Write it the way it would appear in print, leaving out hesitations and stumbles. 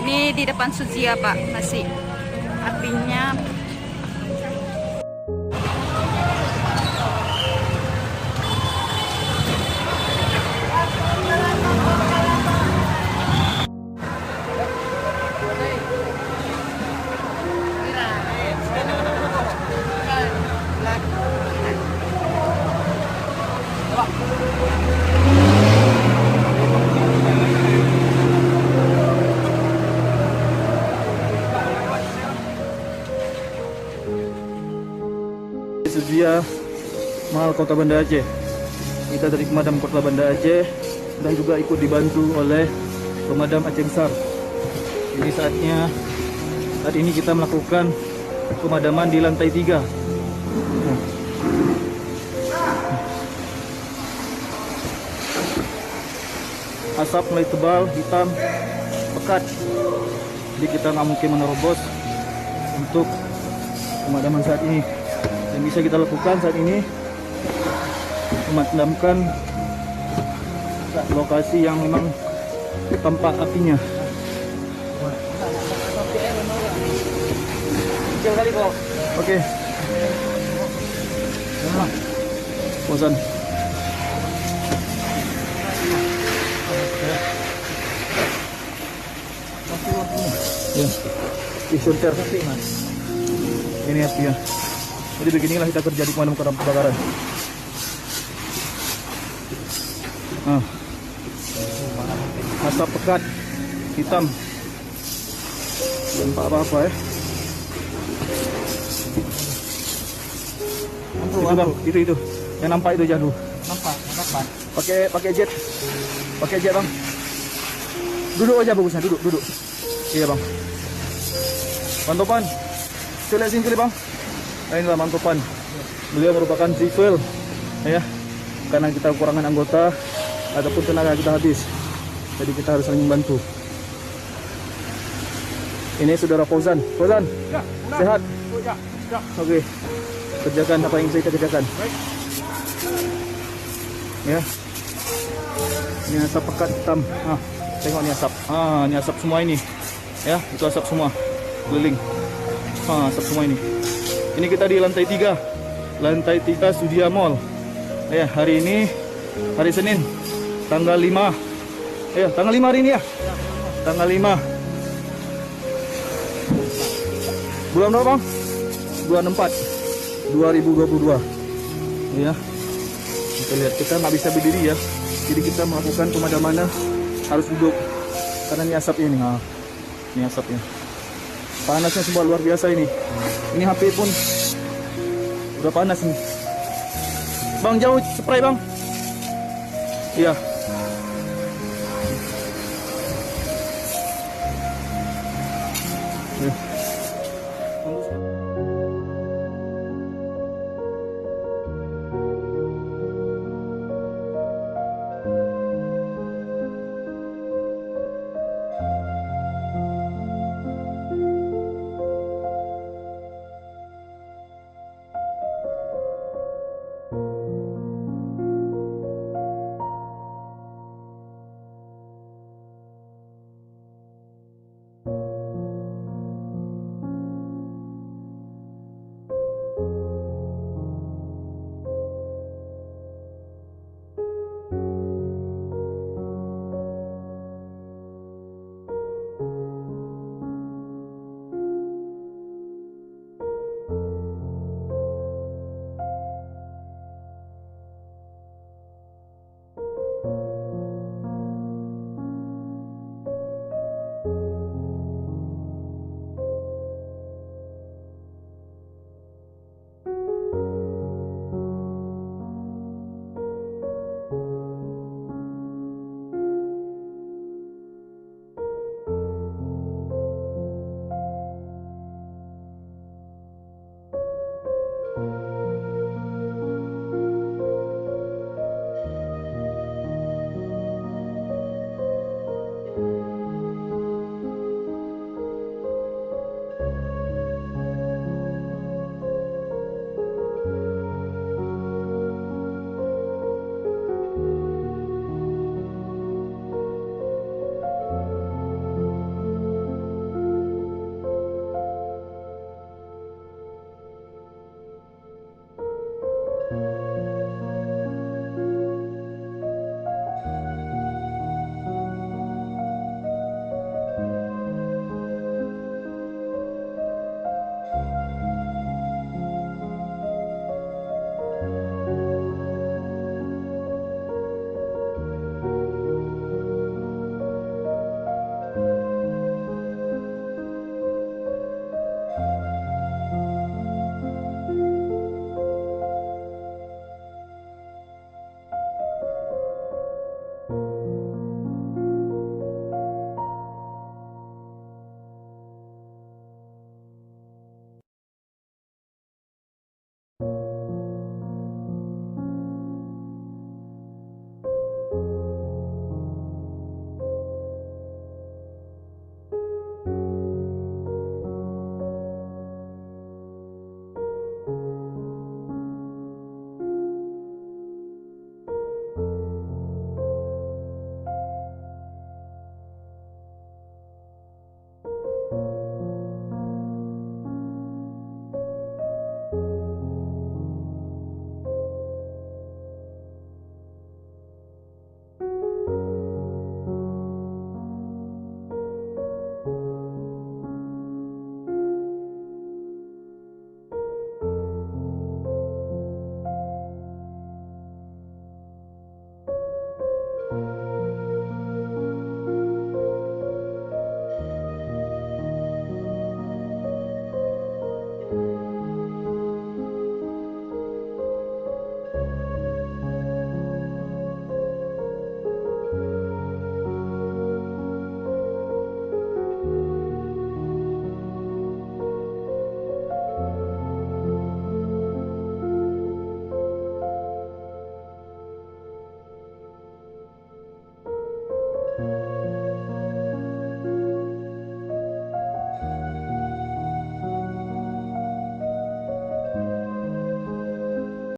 Ini di depan Suzia Pak, masih apinya. Suzia Mal Kota Banda Aceh. Kita dari pemadam Kota Banda Aceh dan juga ikut dibantu oleh pemadam Aceh Besar. Ini saat ini kita melakukan pemadaman di lantai 3. Asap mulai tebal, hitam, pekat. Jadi kita nggak mungkin menerobos untuk pemadaman saat ini. Yang bisa kita lakukan saat ini memadamkan lokasi yang memang tampak apinya. Oke. Bosan. Ya. Disunter mas. Ini apinya. Jadi beginilah kita kerja di pemadam kebakaran. Asap pekat, hitam, tanpa apa-apa ya. Itu bang, itu yang nampak itu jadu. Nampak. Pakai jet bang. Duduk aja bagusnya, duduk. Iya bang. Pantopan, saya lihat sini bang. Inilah Mantopan. Beliau merupakan sipil, ya. Karena kita kekurangan anggota ataupun tenaga kita habis, jadi kita harus saling membantu. Ini saudara Fauzan. Ya, sehat? Ya. Oke. Kerjakan apa yang bisa kita kerjakan. Baik. Ya. Ini asap pekat hitam. Tengok ini asap. Ini asap semua ini. Ya, itu asap semua. Keliling. Asap semua ini. Ini kita di lantai 3. Lantai 3 Suzia Mall. Ya, hari ini hari Senin tanggal 5. Ya, tanggal 5 hari ini ya. Tanggal 5. Bulan berapa, Bang? Bulan 4 2022. Ya. Kita lihat, kita nggak bisa berdiri ya. Jadi kita melakukan pemadamannya harus duduk. Karena ini asapnya ini. Ini asapnya. Panasnya semua luar biasa ini. Ini HP pun udah panas nih. Bang, jauh spray bang. Iya. Ya.